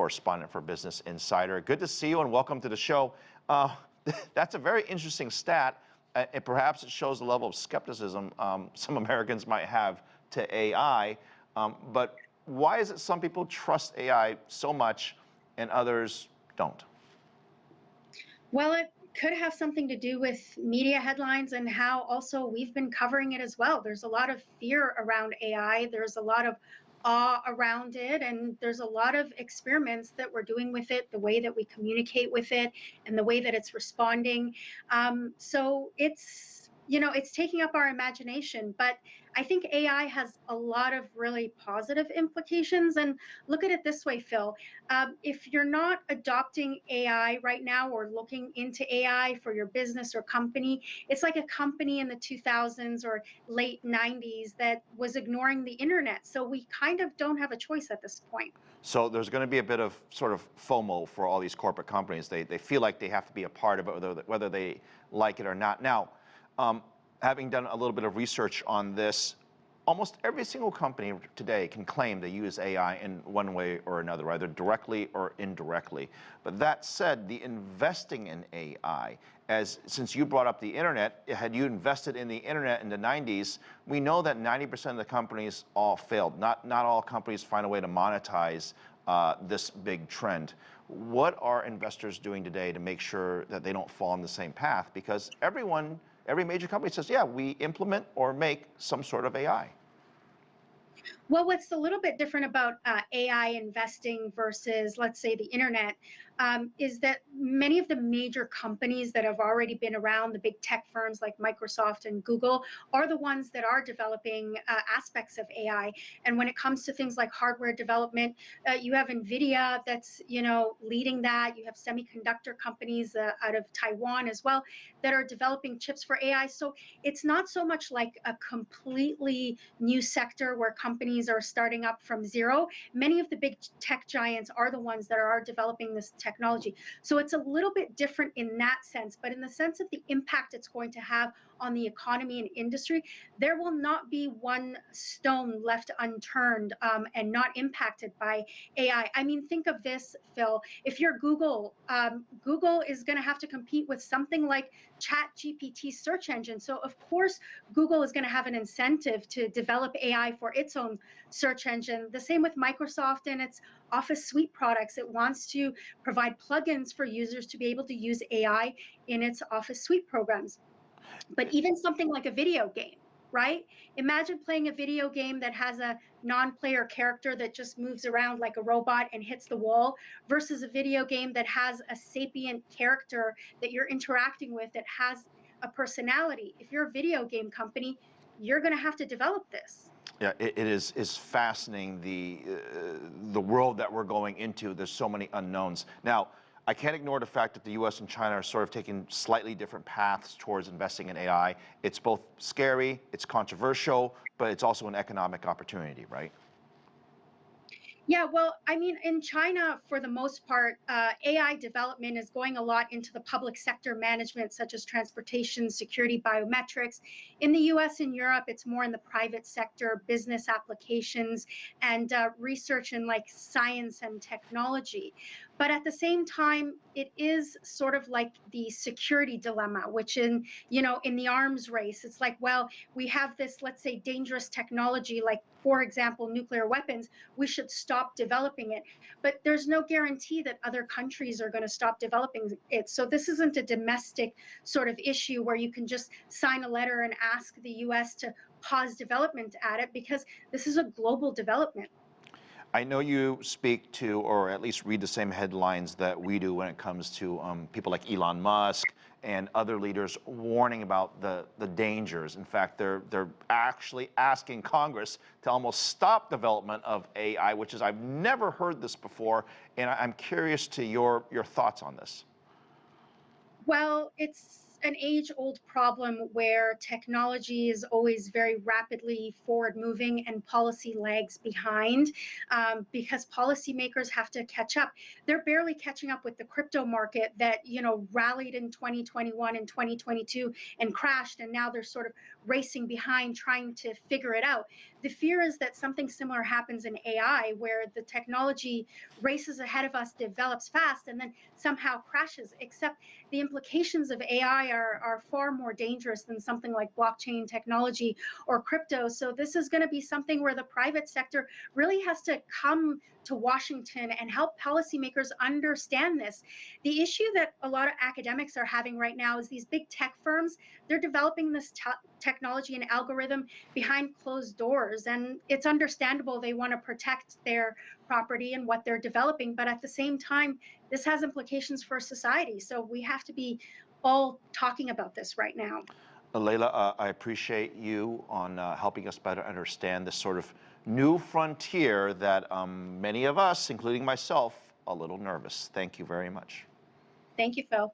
correspondent for Business Insider. Good to see you and welcome to the show. That's a very interesting stat, and perhaps it shows the level of skepticism some Americans might have to AI. But why is it some people trust AI so much and others don't? Well, it could have something to do with media headlines and how also we've been covering it as well. There's a lot of fear around AI. There's a lot of awe around it, and there's a lot of experiments that we're doing with it, the way that we communicate with it and the way that it's responding. So it's taking up our imagination, but I think AI has a lot of really positive implications. And look at it this way, Phil. If you're not adopting AI right now or looking into AI for your business or company, it's like a company in the 2000s or late 90s that was ignoring the internet. So we kind of don't have a choice at this point. So there's going to be a bit of sort of FOMO for all these corporate companies. They feel like they have to be a part of it, whether they like it or not. Now, having done a little bit of research on this, almost every single company today can claim they use AI in one way or another, either directly or indirectly. But that said, the investing in AI, since you brought up the internet, had you invested in the internet in the 90s, we know that 90% of the companies all failed. Not all companies find a way to monetize this big trend. What are investors doing today to make sure that they don't fall on the same path? Because every major company says, yeah, we implement or make some sort of AI. Well, what's a little bit different about AI investing versus, let's say, the internet, is that many of the major companies that have already been around, the big tech firms like Microsoft and Google, are the ones that are developing aspects of AI. And when it comes to things like hardware development, you have NVIDIA that's leading that. You have semiconductor companies out of Taiwan as well that are developing chips for AI. So it's not so much like a completely new sector where companies are starting up from zero. Many of the big tech giants are the ones that are developing this technology. So it's a little bit different in that sense, but in the sense of the impact it's going to have on the economy and industry, there will not be one stone left unturned and not impacted by AI. I mean, think of this, Phil. If you're Google, Google is going to have to compete with something like ChatGPT search engine. So of course, Google is going to have an incentive to develop AI for its own search engine. The same with Microsoft and its Office Suite products. It wants to provide plugins for users to be able to use AI in its Office Suite programs. But even something like a video game, right? Imagine playing a video game that has a non-player character that just moves around like a robot and hits the wall versus a video game that has a sapient character that you're interacting with that has a personality. If you're a video game company, you're going to have to develop this. Yeah, it is fascinating, the world that we're going into. There's so many unknowns. Now, I can't ignore the fact that the U.S. and China are sort of taking slightly different paths towards investing in AI. It's both scary, it's controversial, but it's also an economic opportunity, right? Yeah, well, I mean, in China, for the most part, AI development is going a lot into the public sector management, such as transportation, security, biometrics. In the US and Europe, it's more in the private sector, business applications, and research in like science and technology. But at the same time, it is sort of like the security dilemma, which in the arms race, it's like, well, we have this, let's say, dangerous technology, like, for example, nuclear weapons, we should stop developing it. But there's no guarantee that other countries are going to stop developing it. So this isn't a domestic sort of issue where you can just sign a letter and ask the US to pause development at it, because this is a global development. I know you speak to, or at least read the same headlines that we do when it comes to people like Elon Musk and other leaders warning about the dangers. In fact, they're actually asking Congress to almost stop development of AI, which is, I've never heard this before, and I'm curious to your thoughts on this. Well, it's an age-old problem where technology is always very rapidly forward-moving and policy lags behind because policymakers have to catch up. They're barely catching up with the crypto market that rallied in 2021 and 2022 and crashed, and now they're sort of racing behind trying to figure it out. The fear is that something similar happens in AI, where the technology races ahead of us, develops fast, and then somehow crashes. Except the implications of AI are far more dangerous than something like blockchain technology or crypto. So this is going to be something where the private sector really has to come to Washington and help policymakers understand this. The issue that a lot of academics are having right now is these big tech firms, they're developing this technology and algorithm behind closed doors. And it's understandable they want to protect their property and what they're developing. But at the same time, this has implications for society. So we have to be all talking about this right now. Laila, I appreciate you on helping us better understand this sort of new frontier that many of us, including myself, are a little nervous. Thank you very much. Thank you, Phil.